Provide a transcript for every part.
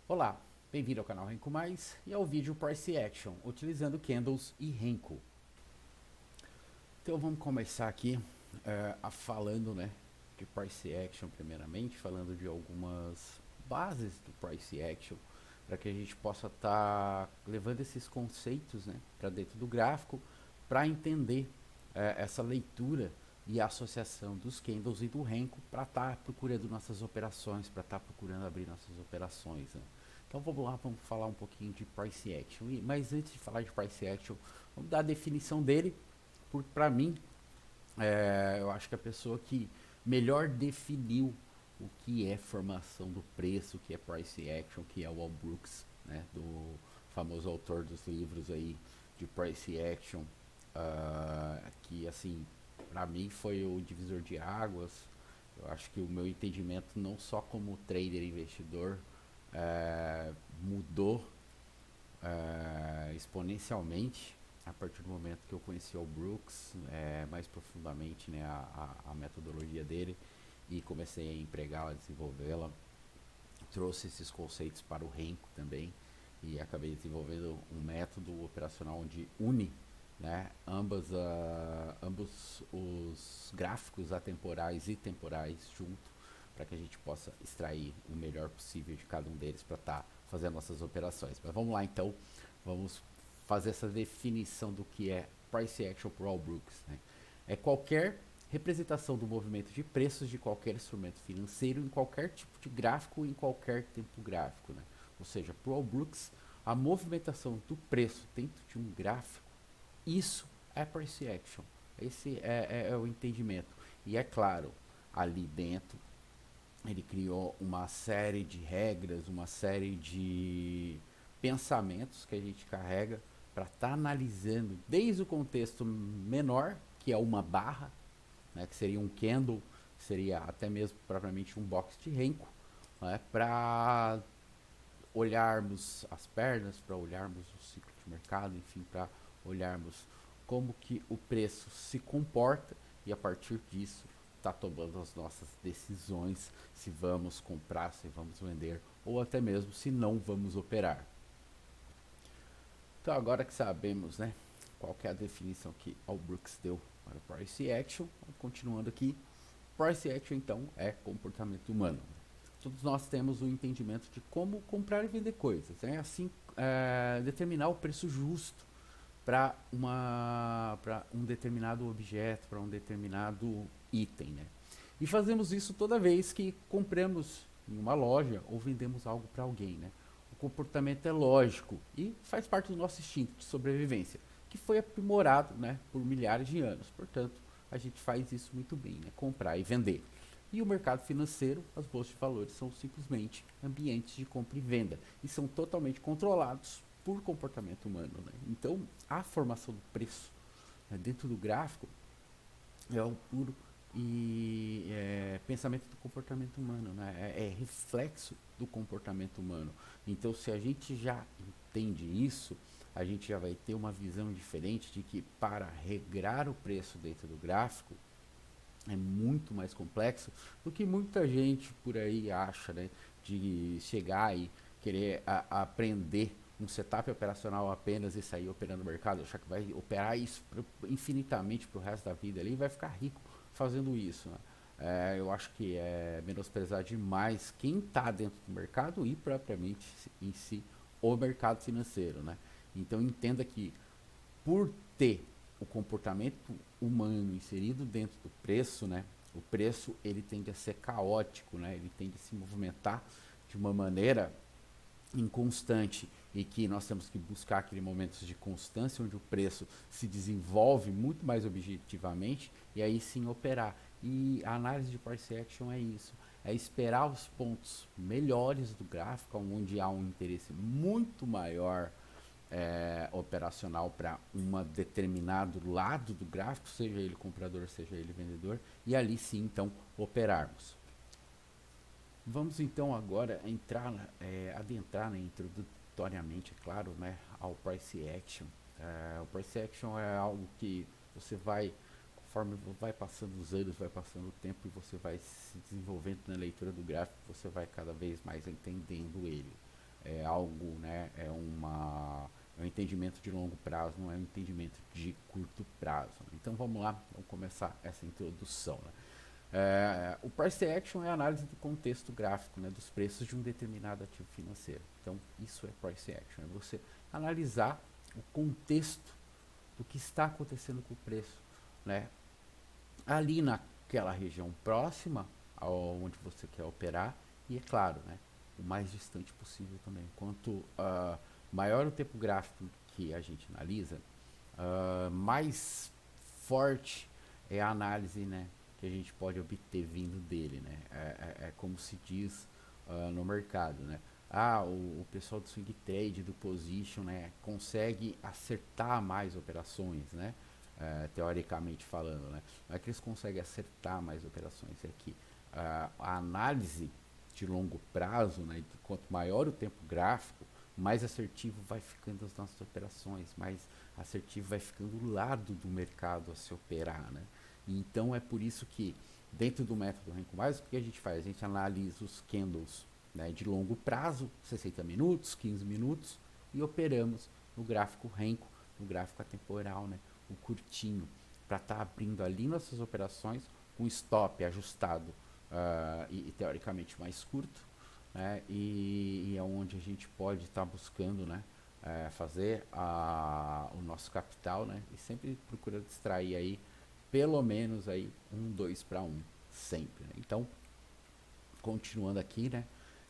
Olá, bem-vindo ao canal Renko Mais e ao vídeo Price Action, utilizando Candles e Renko. Então vamos começar aqui falando, né, de Price Action primeiramente, falando de algumas bases do Price Action, para que a gente possa estar levando esses conceitos, né, para dentro do gráfico, para entender essa leitura e associação dos candles e do Renko para estar procurando nossas operações, para estar procurando abrir nossas operações, né? Então vamos lá, vamos falar um pouquinho de Price Action. Mas antes de falar de Price Action, vamos dar a definição dele, porque para mim, eu acho que a pessoa que melhor definiu o que é formação do preço, o que é Price Action, que é o Al Brooks, né, do famoso autor dos livros aí de Price Action, que assim, para mim foi o divisor de águas. Eu acho que o meu entendimento não só como trader e investidor mudou exponencialmente a partir do momento que eu conheci o Brooks mais profundamente, né, a metodologia dele, e comecei a empregá-la, a desenvolvê-la. Trouxe esses conceitos para o Renko também e acabei desenvolvendo um método operacional onde une, né, ambos os gráficos atemporais e temporais junto, para que a gente possa extrair o melhor possível de cada um deles para estar fazendo nossas operações. Mas vamos lá então, vamos fazer essa definição do que é Price Action por Al Brooks, né? É qualquer representação do movimento de preços de qualquer instrumento financeiro em qualquer tipo de gráfico, em qualquer tempo gráfico, né? Ou seja, para o Al Brooks, a movimentação do preço dentro de um gráfico, isso é Price Action. Esse é o entendimento. E é claro, ali dentro ele criou uma série de regras, uma série de pensamentos que a gente carrega para estar analisando desde o contexto menor, que é uma barra, né, que seria um candle, seria até mesmo propriamente um box de Renko, né, para olharmos as pernas, para olharmos o ciclo de mercado, enfim, para olharmos como que o preço se comporta e a partir disso tá tomando as nossas decisões se vamos comprar, se vamos vender ou até mesmo se não vamos operar. Então agora que sabemos, né, qual que é a definição que Al Brooks deu para o Price Action, continuando aqui, Price Action então é comportamento humano. Todos nós temos o entendimento de como comprar e vender coisas, né? Assim, determinar o preço justo para um determinado objeto, para um determinado item, né? E fazemos isso toda vez que compramos em uma loja ou vendemos algo para alguém, né? O comportamento é lógico e faz parte do nosso instinto de sobrevivência, que foi aprimorado, né, por milhares de anos. Portanto, a gente faz isso muito bem, né? Comprar e vender. E o mercado financeiro, as bolsas de valores são simplesmente ambientes de compra e venda e são totalmente controlados por comportamento humano, né? Então, a formação do preço, né, dentro do gráfico é o puro pensamento do comportamento humano, né? É reflexo do comportamento humano. Então, se a gente já entende isso, a gente já vai ter uma visão diferente de que para regrar o preço dentro do gráfico é muito mais complexo do que muita gente por aí acha, né? De chegar e querer aprender um setup operacional apenas e sair operando no mercado, achar que vai operar isso infinitamente para o resto da vida ali e vai ficar rico fazendo isso, né? Eu acho que é menosprezar demais quem está dentro do mercado e propriamente em si o mercado financeiro, né? Então entenda que por ter o comportamento humano inserido dentro do preço, né? O preço ele tende a ser caótico, né? Ele tende a se movimentar de uma maneira inconstante e que nós temos que buscar aquele momentos de constância onde o preço se desenvolve muito mais objetivamente e aí sim operar. E a análise de price action é isso, é esperar os pontos melhores do gráfico, onde há um interesse muito maior operacional para um determinado lado do gráfico, seja ele comprador, seja ele vendedor, e ali sim então operarmos. Vamos então agora entrar, adentrar, né, introdutoriamente, é claro, né, ao price action. O price action é algo que você vai, conforme vai passando os anos, vai passando o tempo e você vai se desenvolvendo na leitura do gráfico, você vai cada vez mais entendendo ele. é algo, né, é um entendimento de longo prazo, não é um entendimento de curto prazo. Então vamos lá, vamos começar essa introdução. Né? O price action é a análise do contexto gráfico, né, dos preços de um determinado ativo financeiro. Então isso é price action, é você analisar o contexto do que está acontecendo com o preço, né, ali naquela região próxima aonde você quer operar e, é claro, né, o mais distante possível também. Quanto maior o tempo gráfico que a gente analisa, mais forte é a análise, né, que a gente pode obter vindo dele. Né? É como se diz no mercado. Né? O pessoal do swing trade, do position, né, consegue acertar mais operações, né? Teoricamente falando, né? Não é que eles conseguem acertar mais operações, é que a análise de longo prazo, né, quanto maior o tempo gráfico, mais assertivo vai ficando as nossas operações, mais assertivo vai ficando o lado do mercado a se operar. Né? E então é por isso que, dentro do método Renko Mais, o que a gente faz? A gente analisa os candles, né, de longo prazo, 60 minutos, 15 minutos, e operamos no gráfico Renko, no gráfico atemporal, né, o curtinho, para estar abrindo ali nossas operações com stop ajustado e teoricamente mais curto, né, e é onde a gente pode estar buscando, né, fazer o nosso capital, né, e sempre procurando extrair aí pelo menos aí 2 para 1 sempre. Né? Então, continuando aqui, né,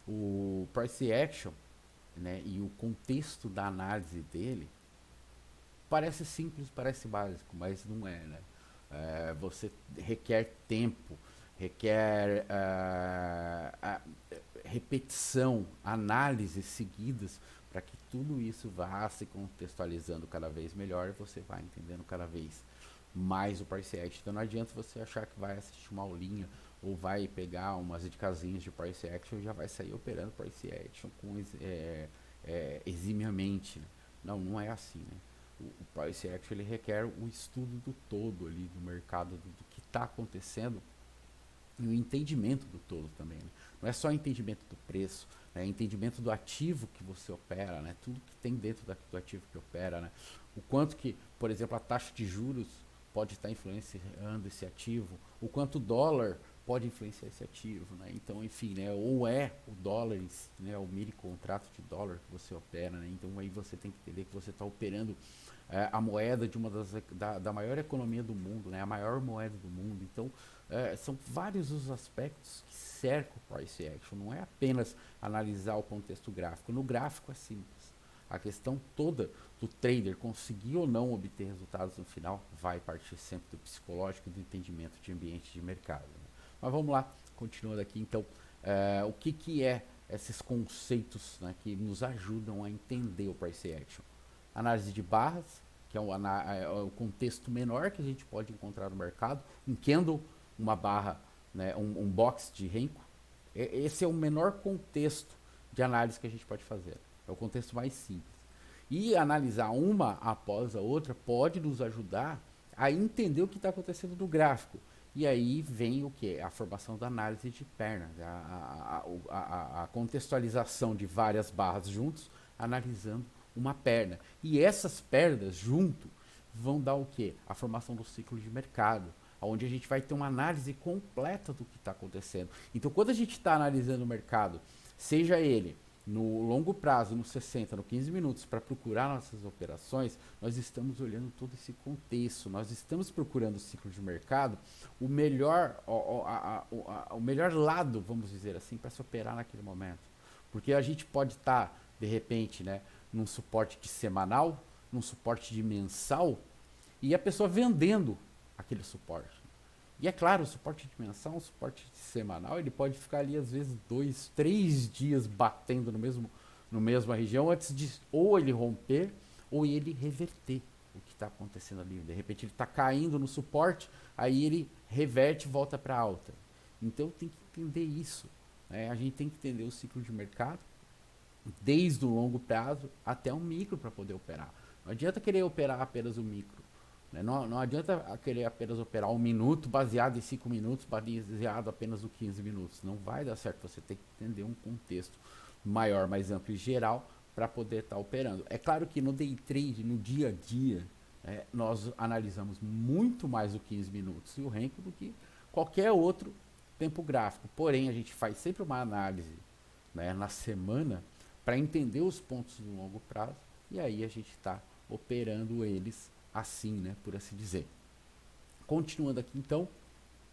o price action, né, e o contexto da análise dele parece simples, parece básico, mas não é, né? Você requer tempo, requer repetição, análises seguidas para que tudo isso vá se contextualizando cada vez melhor e você vai entendendo cada vez mais o price action. Então não adianta você achar que vai assistir uma aulinha ou vai pegar umas dicasinhas de price action e já vai sair operando price action com eximiamente. Né? Não, não é assim, né? O price action ele requer o estudo do todo ali do mercado, do que está acontecendo e o entendimento do todo também. Né? Não é só entendimento do preço, é entendimento do ativo que você opera, né? Tudo que tem dentro do ativo que opera, né? O quanto que, por exemplo, a taxa de juros pode estar influenciando esse ativo, o quanto o dólar pode influenciar esse ativo, né? Então, enfim, né? Ou é o dólar, né? O mini contrato de dólar que você opera, né? Então aí você tem que entender que você está operando a moeda de da maior economia do mundo, né? A maior moeda do mundo. Então, são vários os aspectos que cercam o price action. Não é apenas analisar o contexto gráfico. No gráfico é simples. A questão toda do trader conseguir ou não obter resultados no final vai partir sempre do psicológico e do entendimento de ambiente de mercado. Né? Mas vamos lá, continuando aqui. Então, o que é esses conceitos, né, que nos ajudam a entender o price action? Análise de barras, que é o contexto menor que a gente pode encontrar no mercado. Um candle, uma barra, né, um box de Renko. Esse é o menor contexto de análise que a gente pode fazer. É o contexto mais simples. E analisar uma após a outra pode nos ajudar a entender o que está acontecendo no gráfico. E aí vem o que? A formação da análise de perna, a contextualização de várias barras juntos, analisando uma perna. E essas pernas junto vão dar o que? A formação do ciclo de mercado, onde a gente vai ter uma análise completa do que está acontecendo. Então, quando a gente está analisando o mercado, seja ele no longo prazo, no 60, no 15 minutos, para procurar nossas operações, nós estamos olhando todo esse contexto, nós estamos procurando o ciclo de mercado, o melhor, o melhor lado, vamos dizer assim, para se operar naquele momento. Porque a gente pode estar, de repente, né, num suporte de semanal, num suporte de mensal, e a pessoa vendendo aquele suporte. E é claro, o suporte de mensal, o suporte semanal, ele pode ficar ali às vezes 2, 3 dias batendo no mesma região antes de ou ele romper ou ele reverter o que está acontecendo ali. De repente ele está caindo no suporte, aí ele reverte e volta para alta. Então tem que entender isso. Né? A gente tem que entender o ciclo de mercado, desde o longo prazo até o micro para poder operar. Não adianta querer operar apenas o micro. Né? Não adianta querer apenas operar um minuto baseado em 5 minutos, baseado apenas em 15 minutos. Não vai dar certo. Você tem que entender um contexto maior, mais amplo e geral para poder estar operando. É claro que no day trade, no dia a dia, nós analisamos muito mais o 15 minutos e o Renko do que qualquer outro tempo gráfico. Porém, a gente faz sempre uma análise, né, na semana para entender os pontos no longo prazo e aí a gente está operando eles assim, né, por assim dizer. Continuando aqui então,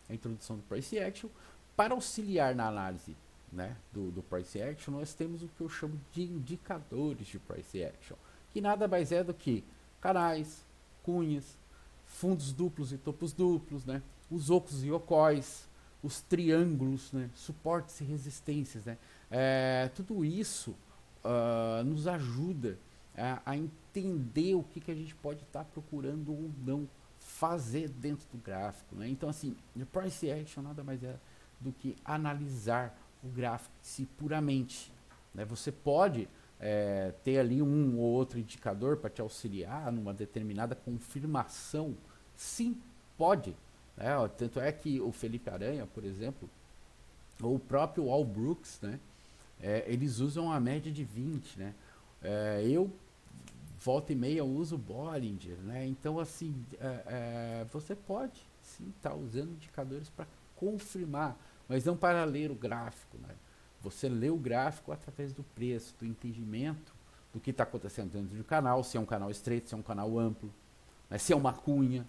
a introdução do Price Action. Para auxiliar na análise, né, do Price Action, nós temos o que eu chamo de indicadores de Price Action, que nada mais é do que canais, cunhas, fundos duplos e topos duplos, né, os ocos e ocóis, os triângulos, né, suportes e resistências. Né, tudo isso nos ajuda a entender o que a gente pode estar procurando ou não fazer dentro do gráfico. Né? Então, assim, o Price Action nada mais é do que analisar o gráfico em si puramente. Né? Você pode ter ali um ou outro indicador para te auxiliar numa determinada confirmação. Sim, pode. Né? Tanto é que o Felipe Aranha, por exemplo, ou o próprio Al Brooks, né? Eles usam a média de 20. Né? Eu volta e meia uso o Bollinger, né? Então assim, você pode sim estar usando indicadores para confirmar, mas não para ler o gráfico, né? Você lê o gráfico através do preço, do entendimento do que está acontecendo dentro do canal, se é um canal estreito, se é um canal amplo, né? Se é uma cunha,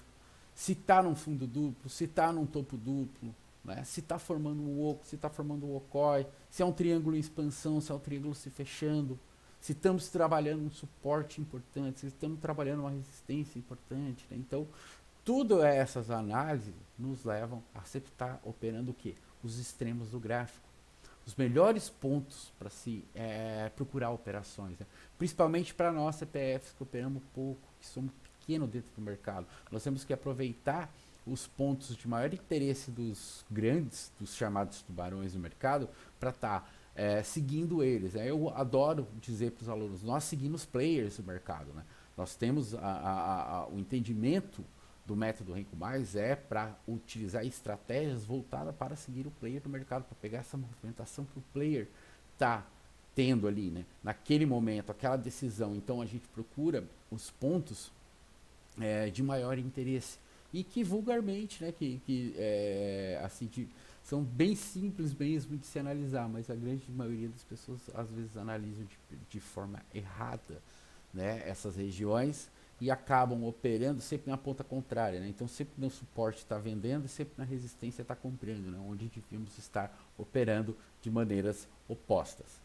se está num fundo duplo, se está num topo duplo, né? Se está formando um oco, se está formando um ocói, se é um triângulo em expansão, se é um triângulo se fechando, se estamos trabalhando um suporte importante, se estamos trabalhando uma resistência importante. Né? Então, tudo essas análises nos levam a sempre estar operando o quê? Os extremos do gráfico. Os melhores pontos para se procurar operações. Né? Principalmente para nós CPFs que operamos pouco, que somos pequenos dentro do mercado. Nós temos que aproveitar os pontos de maior interesse dos grandes, dos chamados tubarões do mercado, para estar seguindo eles. Né? Eu adoro dizer para os alunos, nós seguimos players do mercado. Né? Nós temos o entendimento do método Renko Mais para utilizar estratégias voltadas para seguir o player do mercado, para pegar essa movimentação que o player está tendo ali, né? Naquele momento, aquela decisão. Então a gente procura os pontos de maior interesse e que vulgarmente, né, assim, são bem simples mesmo de se analisar, mas a grande maioria das pessoas às vezes analisam de forma errada, né, essas regiões e acabam operando sempre na ponta contrária. Né? Então sempre no suporte está vendendo e sempre na resistência está comprando, né, onde devíamos estar operando de maneiras opostas.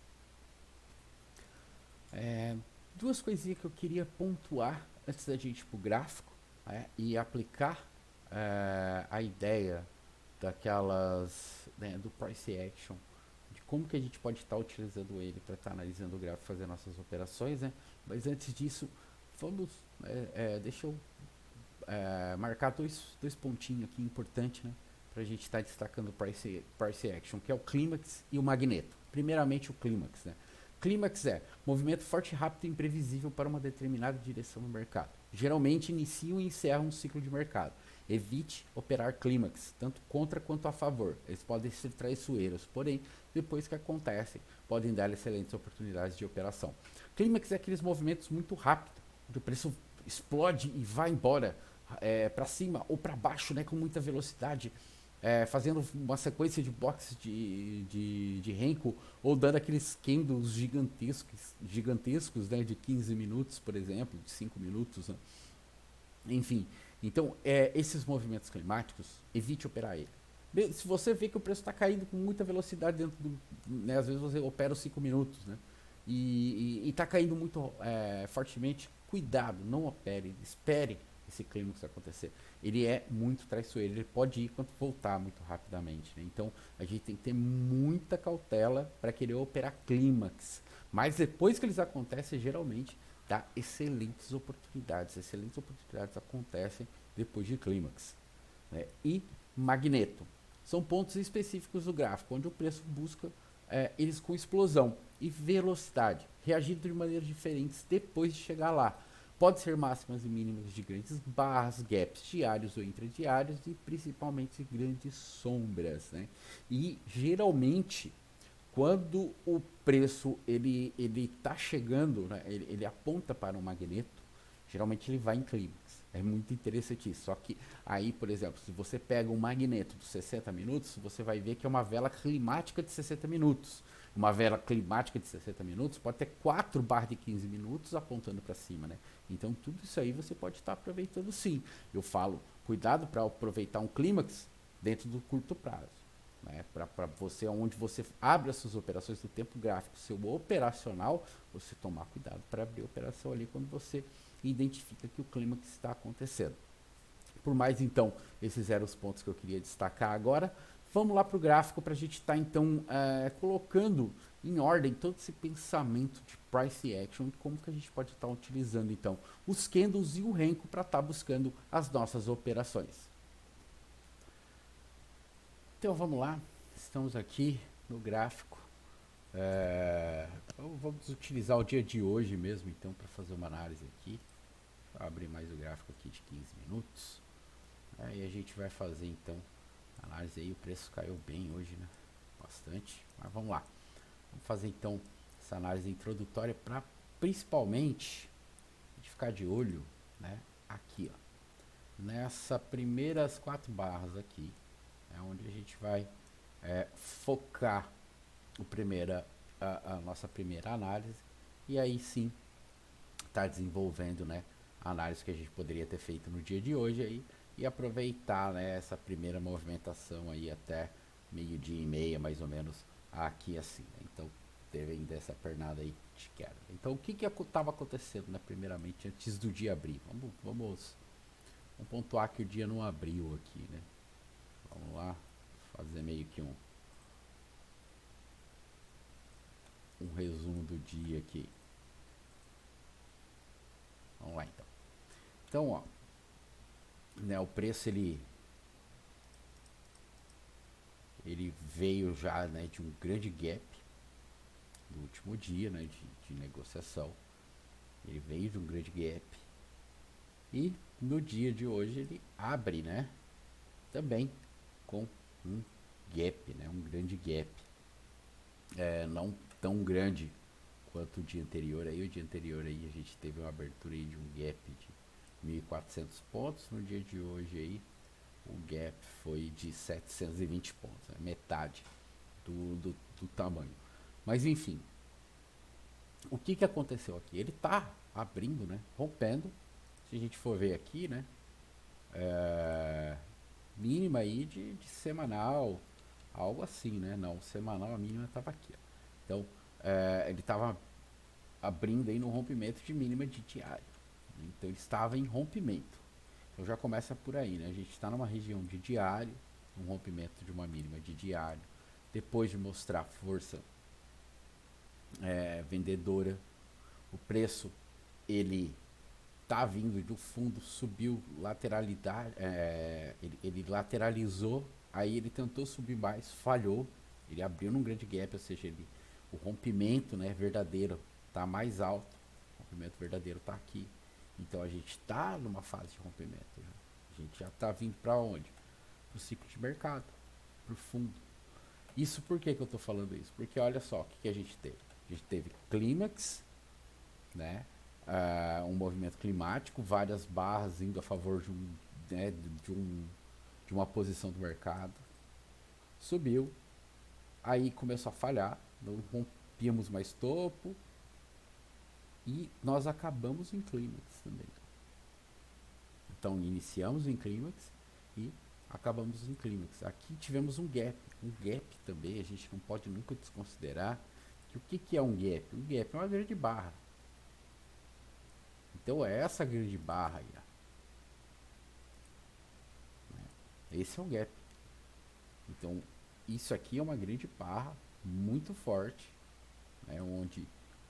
Duas coisinhas que eu queria pontuar antes da gente ir para o gráfico e aplicar a ideia daquelas, né, do price action, de como que a gente pode estar utilizando ele para estar analisando o gráfico e fazer nossas operações, né? Mas antes disso, vamos, deixa eu marcar dois pontinhos aqui importantes, né, para a gente estar destacando o price action, que é o clímax e o magneto. Primeiramente o clímax, né? Clímax é movimento forte, rápido e imprevisível para uma determinada direção no mercado. Geralmente iniciam e encerram um ciclo de mercado. Evite operar clímax, tanto contra quanto a favor. Eles podem ser traiçoeiros, porém, depois que acontecem, podem dar excelentes oportunidades de operação. Clímax é aqueles movimentos muito rápidos, onde o preço explode e vai embora para cima ou para baixo, né, com muita velocidade. Fazendo uma sequência de boxes de Renko ou dando aqueles candles gigantescos, né, de 15 minutos, por exemplo, de 5 minutos. Né? Enfim, então, esses movimentos climáticos, evite operar ele. Se você vê que o preço está caindo com muita velocidade dentro do... Né, às vezes você opera os 5 minutos, né? E está caindo muito fortemente, cuidado, não opere, espere esse clímax acontecer. Ele é muito traiçoeiro, ele pode ir quanto voltar muito rapidamente. Né? Então a gente tem que ter muita cautela para querer operar clímax. Mas depois que eles acontecem, geralmente dá excelentes oportunidades. Excelentes oportunidades acontecem depois de clímax. Né? E magneto. São pontos específicos do gráfico, onde o preço busca eles com explosão e velocidade, reagindo de maneiras diferentes depois de chegar lá. Pode ser máximas e mínimas de grandes barras, gaps diários ou intradiários e principalmente grandes sombras. Né? E geralmente, quando o preço ele tá chegando, né, ele aponta para um magneto, geralmente ele vai em clímax. É muito interessante isso. Só que aí, por exemplo, se você pega um magneto de 60 minutos, você vai ver que é uma vela climática de 60 minutos. Uma vela climática de 60 minutos pode ter 4 barras de 15 minutos apontando para cima, né? Então tudo isso aí você pode estar aproveitando sim. Eu falo, cuidado para aproveitar um clímax dentro do curto prazo. Né? Para você, onde você abre as suas operações do tempo gráfico, seu operacional, você tomar cuidado para abrir a operação ali quando você identifica que o clímax está acontecendo. Por mais então, esses eram os pontos que eu queria destacar agora. Vamos lá para o gráfico para a gente estar então colocando em ordem todo esse pensamento de price action e como que a gente pode estar utilizando então os candles e o Renko para estar buscando as nossas operações. Então vamos lá, estamos aqui no gráfico. Vamos utilizar o dia de hoje mesmo então para fazer uma análise aqui. Vou abrir mais o gráfico aqui de 15 minutos. E a gente vai fazer então a análise aí. O preço caiu bem hoje, né? Bastante. Mas vamos lá. Vamos fazer então essa análise introdutória para principalmente a gente ficar de olho, né? Aqui, ó. Nessas primeiras 4 barras aqui. É onde a gente vai focar a nossa primeira análise. E aí sim tá desenvolvendo, né? A análise que a gente poderia ter feito no dia de hoje aí. E aproveitar, né, essa primeira movimentação aí até 12h30 mais ou menos aqui assim, né? Então teve ainda essa pernada aí de queda. Então o que estava acontecendo, né, primeiramente antes do dia abrir? Vamos pontuar que o dia não abriu aqui, né? Vamos lá fazer meio que um resumo do dia aqui. Vamos lá então. Então, ó, né, o preço ele veio já, né, de um grande gap do último dia, né, de negociação. Ele veio de um grande gap e no dia de hoje ele abre, né, também com um gap, né, um grande gap, não tão grande quanto o dia anterior. Aí o dia anterior aí a gente teve uma abertura aí de um gap de 1.400 pontos. No dia de hoje aí o gap foi de 720 pontos, né? Metade do tamanho. Mas enfim, o que aconteceu aqui? Ele está abrindo, né? Rompendo. Se a gente for ver aqui, né? Mínima aí de semanal, algo assim, né? Não, semanal a mínima estava aqui. Ó. Então, ele estava abrindo aí no rompimento de mínima de diário. Então, ele estava em rompimento. Então, já começa por aí, né? A gente está numa região de diário, um rompimento de uma mínima de diário. Depois de mostrar força vendedora, o preço, ele tá vindo do fundo, subiu lateralidade, ele lateralizou, aí ele tentou subir mais, falhou, ele abriu num grande gap, ou seja, o rompimento, né, verdadeiro tá mais alto, o rompimento verdadeiro tá aqui, então a gente tá numa fase de rompimento, né? A gente já tá vindo para onde? Pro ciclo de mercado, pro fundo. Isso por que eu tô falando isso? Porque olha só, o que a gente teve? A gente teve clímax, né? Um movimento climático, várias barras indo a favor né, de uma posição do mercado. Subiu, aí começou a falhar, não rompíamos mais topo e nós acabamos em clímax também. Então iniciamos em clímax e acabamos em clímax. Aqui tivemos um gap também, a gente não pode nunca desconsiderar que o que é um gap? Um gap é uma grande barra. Então é essa grande barra aí, ó. Esse é o gap. Então isso aqui é uma grande barra muito forte, né, onde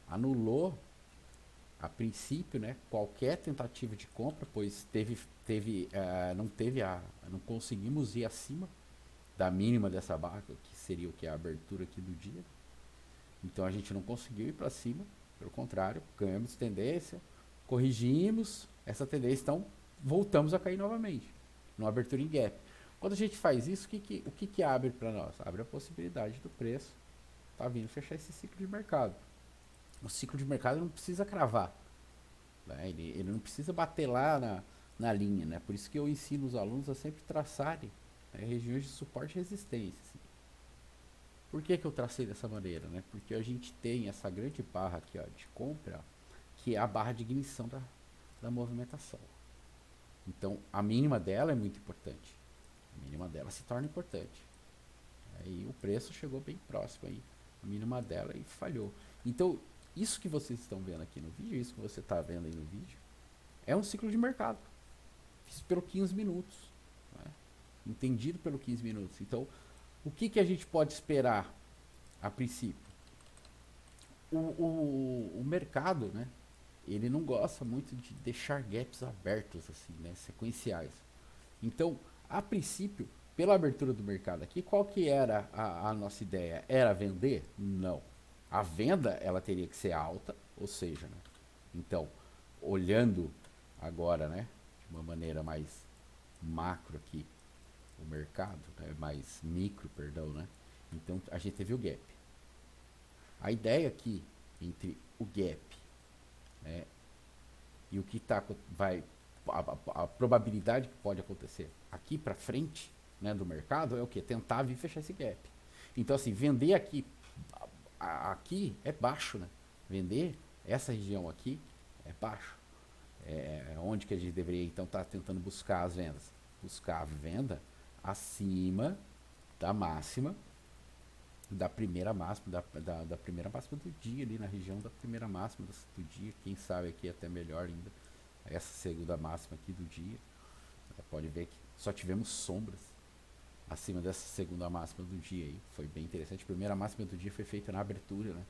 anulou a princípio, né, qualquer tentativa de compra, pois não conseguimos ir acima da mínima dessa barra, que seria o que é a abertura aqui do dia. Então a gente não conseguiu ir para cima, pelo contrário, ganhamos tendência, corrigimos essa tendência, então voltamos a cair novamente, numa abertura em gap. Quando a gente faz isso, o que abre para nós? Abre a possibilidade do preço tá vindo fechar esse ciclo de mercado. O ciclo de mercado não precisa cravar, né? Ele não precisa bater lá na linha, né? Por isso que eu ensino os alunos a sempre traçarem, né, regiões de suporte e resistência. Assim. Por que eu tracei dessa maneira, né? Porque a gente tem essa grande barra aqui, ó, de compra, que é a barra de ignição da movimentação. Então, a mínima dela é muito importante. A mínima dela se torna importante. Aí o preço chegou bem próximo aí, a mínima dela, e falhou. Então, isso que vocês estão vendo aqui no vídeo, isso que você está vendo aí no vídeo, é um ciclo de mercado. Fiz pelo 15 minutos. Né? Entendido pelo 15 minutos. Então, o que a gente pode esperar a princípio? O mercado, né? Ele não gosta muito de deixar gaps abertos, assim, né? Sequenciais. Então, a princípio, pela abertura do mercado aqui, qual que era a nossa ideia? Era vender? Não. A venda, ela teria que ser alta, ou seja, né? Então, olhando agora, né, de uma maneira mais macro aqui, o mercado, né, mais micro, perdão, né? Então, a gente teve o gap. A ideia aqui, entre o gap, né, e o que vai a probabilidade que pode acontecer aqui para frente, né, do mercado é o que? Tentar vir fechar esse gap. Então, assim, vender aqui é baixo, né? Vender essa região aqui é baixo. É onde que a gente deveria, então, estar tentando buscar as vendas? Buscar a venda acima da máxima, da primeira máxima, da primeira máxima do dia, ali na região da primeira máxima do dia. Quem sabe aqui até melhor ainda, essa segunda máxima aqui do dia. Pode ver que só tivemos sombras acima dessa segunda máxima do dia aí. Foi bem interessante. A primeira máxima do dia foi feita na abertura, né?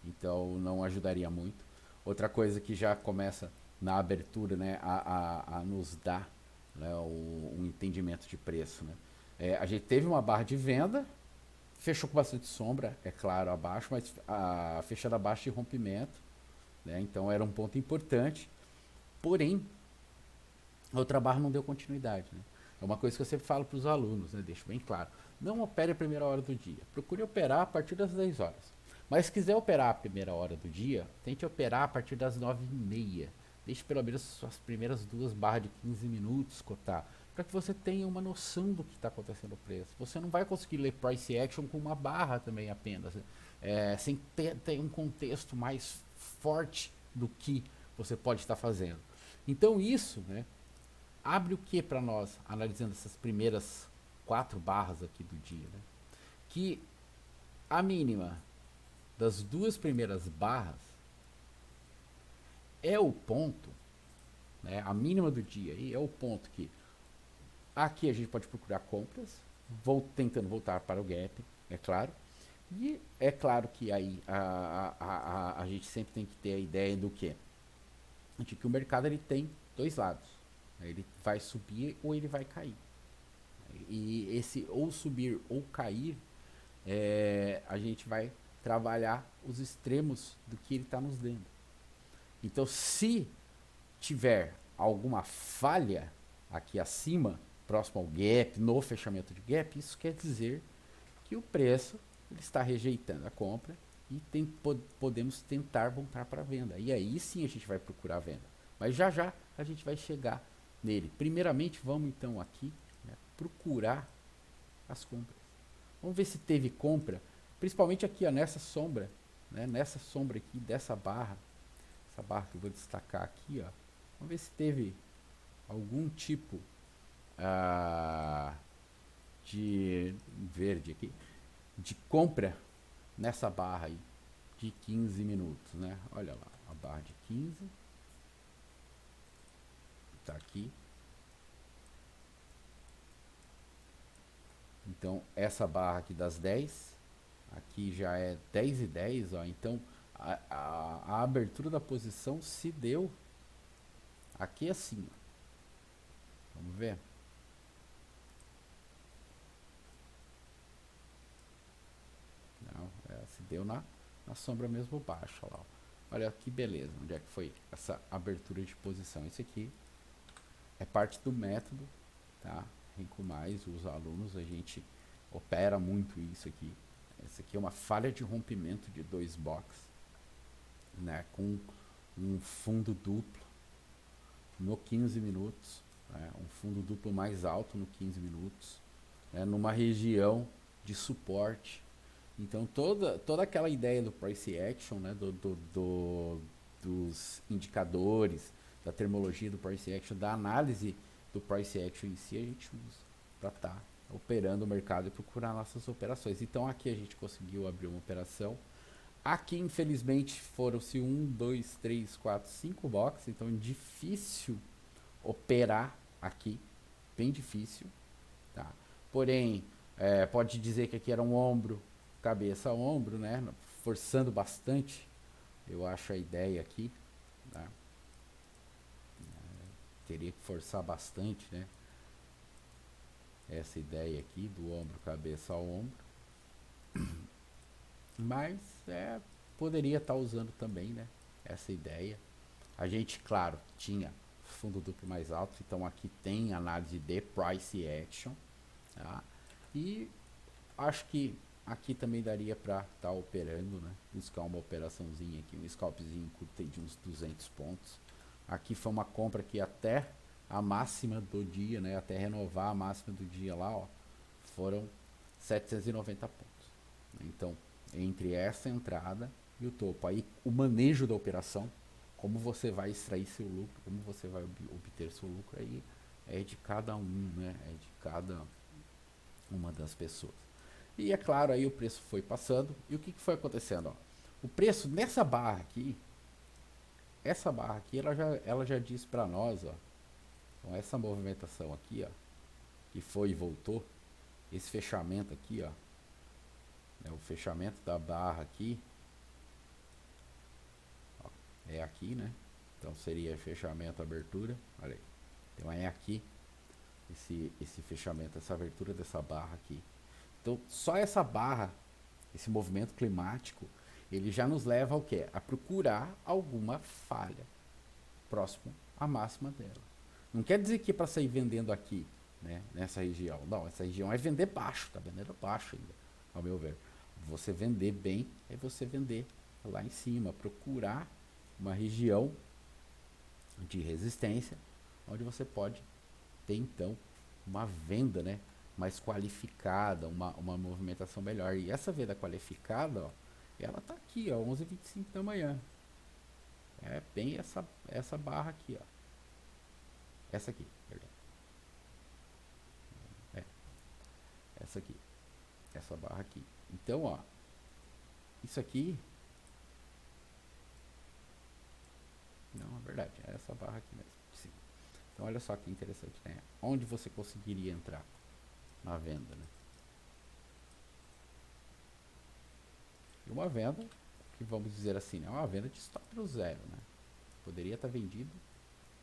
Então não ajudaria muito. Outra coisa que já começa na abertura, né, a nos dar, né, um entendimento de preço, né? A gente teve uma barra de venda, fechou com bastante sombra, é claro, abaixo, mas fechando abaixo de rompimento, né? Então era um ponto importante. Porém, a outra barra não deu continuidade, né? É uma coisa que eu sempre falo para os alunos, né? Deixo bem claro. Não opere a primeira hora do dia. Procure operar a partir das 10 horas. Mas se quiser operar a primeira hora do dia, tente operar a partir das 9h30. Deixe pelo menos as primeiras duas barras de 15 minutos cotar, para que você tenha uma noção do que está acontecendo no preço. Você não vai conseguir ler price action com uma barra também apenas, né? Sem ter um contexto mais forte do que você pode estar fazendo. Então isso, né, abre o que para nós, analisando essas primeiras 4 barras aqui do dia, né? Que a mínima das 2 primeiras barras é o ponto, né? A mínima do dia aí é o ponto que aqui a gente pode procurar compras, tentando voltar para o gap, é claro. E é claro que aí a gente sempre tem que ter a ideia do que? De que o mercado ele tem 2 lados. Ele vai subir ou ele vai cair. E esse ou subir ou cair, a gente vai trabalhar os extremos do que ele está nos dando. Então, se tiver alguma falha aqui acima, próximo ao gap, no fechamento de gap, isso quer dizer que o preço ele está rejeitando a compra e podemos tentar voltar para a venda. E aí sim a gente vai procurar a venda. Mas já já a gente vai chegar nele. Primeiramente, vamos então aqui, né, procurar as compras. Vamos ver se teve compra, principalmente aqui, ó, nessa sombra, né, nessa sombra aqui dessa barra, essa barra que eu vou destacar aqui, ó. Vamos ver se teve algum tipo de verde aqui, de compra nessa barra aí de 15 minutos, né? Olha lá, a barra de 15 tá aqui. Então, essa barra aqui das 10, aqui já é 10h10, ó. Então, a abertura da posição se deu aqui assim, ó. Vamos ver? Não, se deu na sombra mesmo baixa lá, ó. Olha que beleza, onde é que foi essa abertura de posição? Isso aqui é parte do método, tá? Rico Mais, os alunos, a gente opera muito isso aqui. Essa aqui é uma falha de rompimento de 2 boxes, né, com um fundo duplo no 15 minutos, né, um fundo duplo mais alto no 15 minutos, né, numa região de suporte. Então toda aquela ideia do price action, né, dos indicadores, da termologia do price action, da análise do price action em si, a gente usa para estar operando o mercado e procurar nossas operações. Então aqui a gente conseguiu abrir uma operação. Aqui, infelizmente, foram-se 1, 2, 3, 4, 5 boxes, então é difícil operar aqui, bem difícil, tá? Porém, pode dizer que aqui era um ombro, cabeça, ombro, né? Forçando bastante, eu acho a ideia aqui, tá? Teria que forçar bastante, né? Essa ideia aqui do ombro, cabeça ao ombro. Mas poderia estar usando também, né? Essa ideia. A gente, claro, tinha fundo duplo mais alto, então aqui tem análise de price action, tá? E acho que aqui também daria para estar operando, né? Buscar uma operaçãozinha aqui, um scalpzinho curto de uns 200 pontos. Aqui foi uma compra que até a máxima do dia, né? Até renovar a máxima do dia lá, ó, foram 790 pontos. Então, entre essa entrada e o topo, aí o manejo da operação, como você vai extrair seu lucro, como você vai obter seu lucro, aí é de cada um, né? É de cada uma das pessoas. E é claro, aí o preço foi passando. E o que foi acontecendo? Ó? O preço nessa barra aqui, essa barra aqui, ela já diz para nós, ó. Então essa movimentação aqui, ó, que foi e voltou, esse fechamento aqui, ó, né, o fechamento da barra aqui, ó, é aqui, né? Então seria fechamento, abertura, olha aí. Então é aqui, esse fechamento, essa abertura dessa barra aqui. Então só essa barra, esse movimento climático, ele já nos leva ao quê? A procurar alguma falha próximo à máxima dela. Não quer dizer que para sair vendendo aqui, né, nessa região. Não, essa região é vender baixo, tá vendendo baixo ainda, ao meu ver. Você vender bem é você vender lá em cima, procurar uma região de resistência, onde você pode ter então uma venda, né, mais qualificada, uma movimentação melhor. E essa venda qualificada, ó, ela tá aqui, ó, 11h25 da manhã. É bem essa barra aqui, ó. Essa aqui, perdão. Essa aqui. Essa barra aqui. Então, ó, isso aqui. Não, é verdade, é essa barra aqui mesmo. Sim. Então, olha só que interessante, né? Onde você conseguiria entrar na venda, né? E uma venda, que vamos dizer assim, é uma venda de stop no zero, né? Poderia estar vendido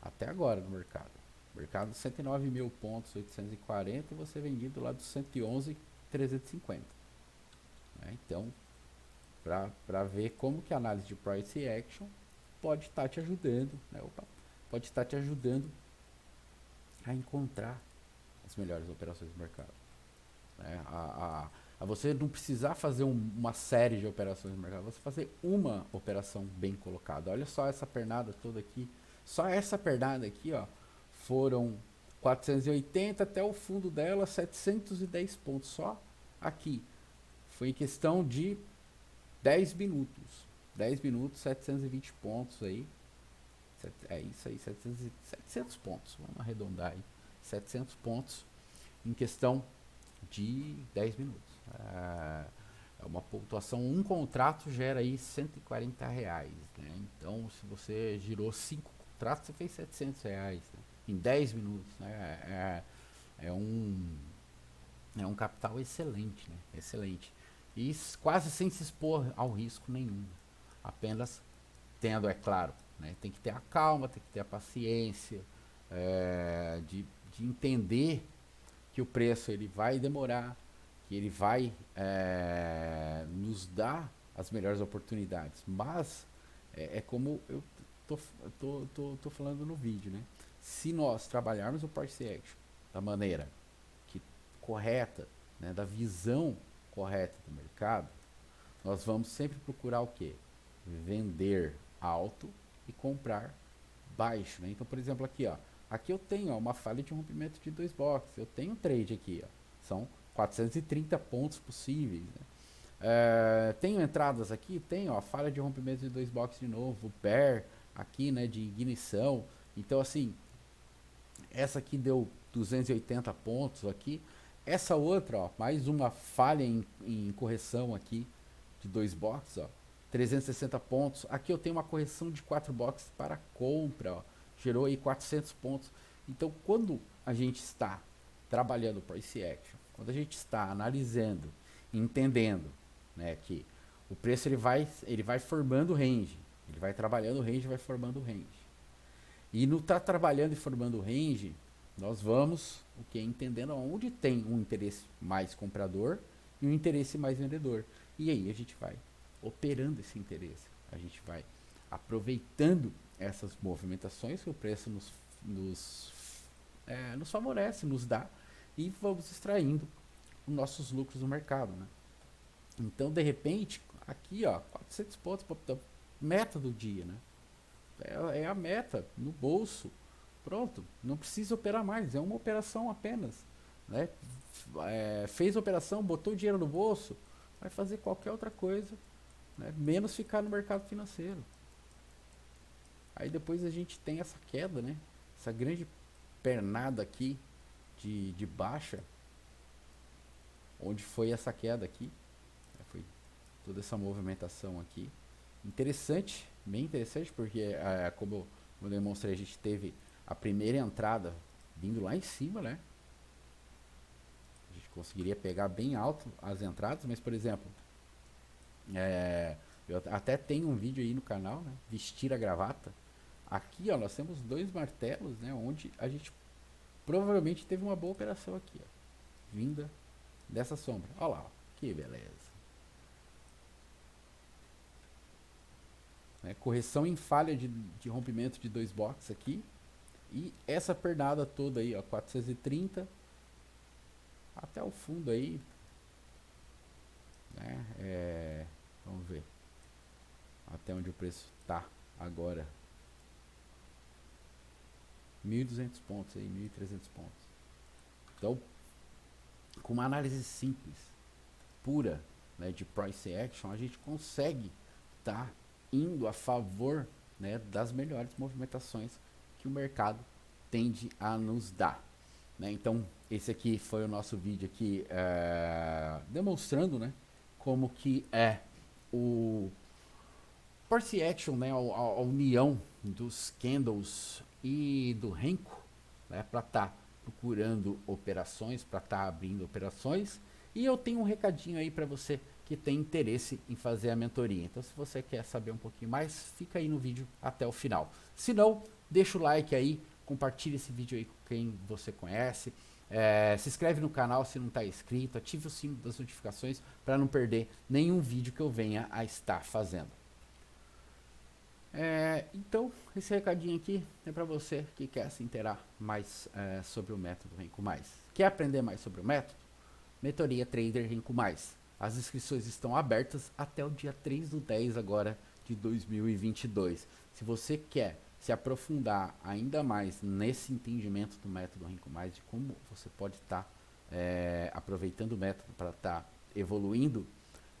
até agora no mercado. Mercado 109 mil pontos, 840, e você vendido lá dos 111, 350. Né? Então, para ver como que a análise de price action pode estar te ajudando, né? Pode estar te ajudando a encontrar as melhores operações do mercado. Né? A você não precisar fazer uma série de operações no mercado, você fazer uma operação bem colocada. Olha só essa pernada toda aqui. Só essa pernada aqui, ó, foram 480 até o fundo dela, 710 pontos. Só aqui. Foi em questão de 10 minutos. 10 minutos, 720 pontos aí. É isso aí, 700 pontos. Vamos arredondar aí. 700 pontos em questão de 10 minutos. É uma pontuação, um contrato gera aí R$ 140, né? Então, se você girou 5 contratos, você fez R$ 700, né? Em 10 minutos, né? É um capital excelente, né? Excelente. E quase sem se expor ao risco nenhum. Apenas tendo, é claro, né? Tem que ter a calma, tem que ter a paciência, de entender que o preço ele vai demorar, que ele vai nos dar as melhores oportunidades. Mas é como eu tô falando no vídeo, né? Se nós trabalharmos o price action da maneira que correta, né, da visão correta do mercado, nós vamos sempre procurar o quê? Vender alto e comprar baixo, né? Então, por exemplo, aqui, ó, aqui eu tenho, ó, uma falha de rompimento de 2 boxes, eu tenho um trade aqui, ó, são 430 pontos possíveis, né? Tenho entradas aqui, tenho, ó, falha de rompimento de 2 boxes de novo, bear aqui, né, de ignição. Então, assim, essa aqui deu 280 pontos aqui. Essa outra, ó, mais uma falha em correção aqui de 2 boxes, ó, 360 pontos. Aqui eu tenho uma correção de 4 boxes para compra, ó, gerou aí 400 pontos. Então, quando a gente está trabalhando price action, quando a gente está analisando, entendendo, né, que o preço ele vai formando range, ele vai trabalhando o range, vai formando o range. E no tá trabalhando e formando o range, nós vamos o que entendendo onde tem um interesse mais comprador e um interesse mais vendedor. E aí a gente vai operando esse interesse, a gente vai aproveitando essas movimentações que o preço nos favorece, nos dá, e vamos extraindo os nossos lucros no mercado, né? Então, de repente, aqui, ó, 400 pontos, meta do dia, né? É a meta no bolso. Pronto, não precisa operar mais, é uma operação apenas, né? Fez a operação, botou o dinheiro no bolso, vai fazer qualquer outra coisa, né? Menos ficar no mercado financeiro. Aí depois a gente tem essa queda, né? Essa grande pernada aqui de baixa, onde foi essa queda aqui, né? Foi toda essa movimentação aqui. Interessante, bem interessante, porque como eu demonstrei, a gente teve a primeira entrada vindo lá em cima, né? A gente conseguiria pegar bem alto as entradas, mas, por exemplo, eu até tenho um vídeo aí no canal, né? Vestir a gravata. Aqui, ó, nós temos 2 martelos, né? Onde a gente provavelmente teve uma boa operação aqui, ó, vinda dessa sombra. Olha lá, ó, que beleza. Correção em falha de rompimento de 2 boxes aqui. E essa pernada toda aí, ó, 430 até o fundo aí, né? Vamos ver até onde o preço tá agora. 1.200 pontos aí, 1.300 pontos. Então, com uma análise simples, pura, né, de price action, a gente consegue estar indo a favor, né, das melhores movimentações que o mercado tende a nos dar, né? Então, esse aqui foi o nosso vídeo aqui, demonstrando, né, como que é o price action, né, a união dos candles e do Renko, né, para estar procurando operações, para estar abrindo operações. E eu tenho um recadinho aí para você que tem interesse em fazer a mentoria. Então, se você quer saber um pouquinho mais, fica aí no vídeo até o final. Se não, deixa o like aí, compartilha esse vídeo aí com quem você conhece. Se inscreve no canal se não está inscrito, ative o sino das notificações para não perder nenhum vídeo que eu venha a estar fazendo. Então, esse recadinho aqui é para você que quer se inteirar mais sobre o método Renko Mais. Quer aprender mais sobre o método? Mentoria Trader Renko Mais. As inscrições estão abertas até o dia 3/10 agora de 2022. Se você quer se aprofundar ainda mais nesse entendimento do método Renko Mais, de como você pode estar aproveitando o método para estar evoluindo,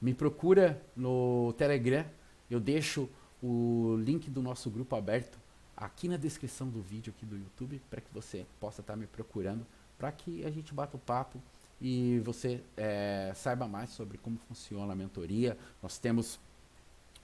me procura no Telegram. Eu deixo o link do nosso grupo aberto aqui na descrição do vídeo aqui do YouTube, para que você possa estar me procurando, para que a gente bata o papo e você saiba mais sobre como funciona a mentoria. Nós temos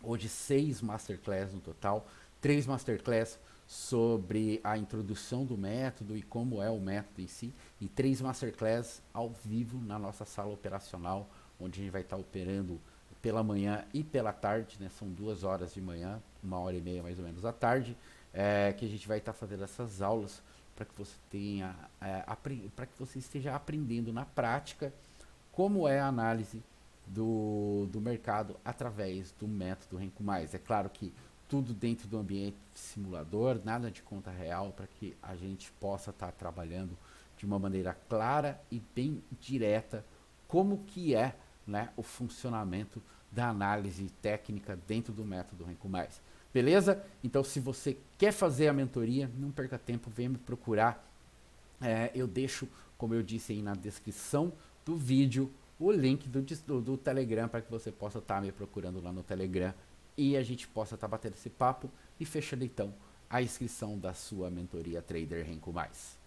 hoje 6 masterclass no total, 3 masterclass sobre a introdução do método e como é o método em si, e 3 masterclass ao vivo na nossa sala operacional, onde a gente vai estar operando pela manhã e pela tarde, né? São 2 horas de manhã, 1h30 mais ou menos à tarde, que a gente vai estar fazendo essas aulas para que você tenha, para que você esteja aprendendo na prática como é a análise do mercado através do método Renko Mais. É claro que tudo dentro do ambiente simulador, nada de conta real, para que a gente possa estar trabalhando de uma maneira clara e bem direta como que é né, o funcionamento da análise técnica dentro do método Renko Mais. Beleza? Então, se você quer fazer a mentoria, não perca tempo, venha me procurar. Eu deixo, como eu disse aí na descrição do vídeo, o link do Telegram para que você possa estar me procurando lá no Telegram e a gente possa estar batendo esse papo e fechando então a inscrição da sua mentoria Trader Renko Mais.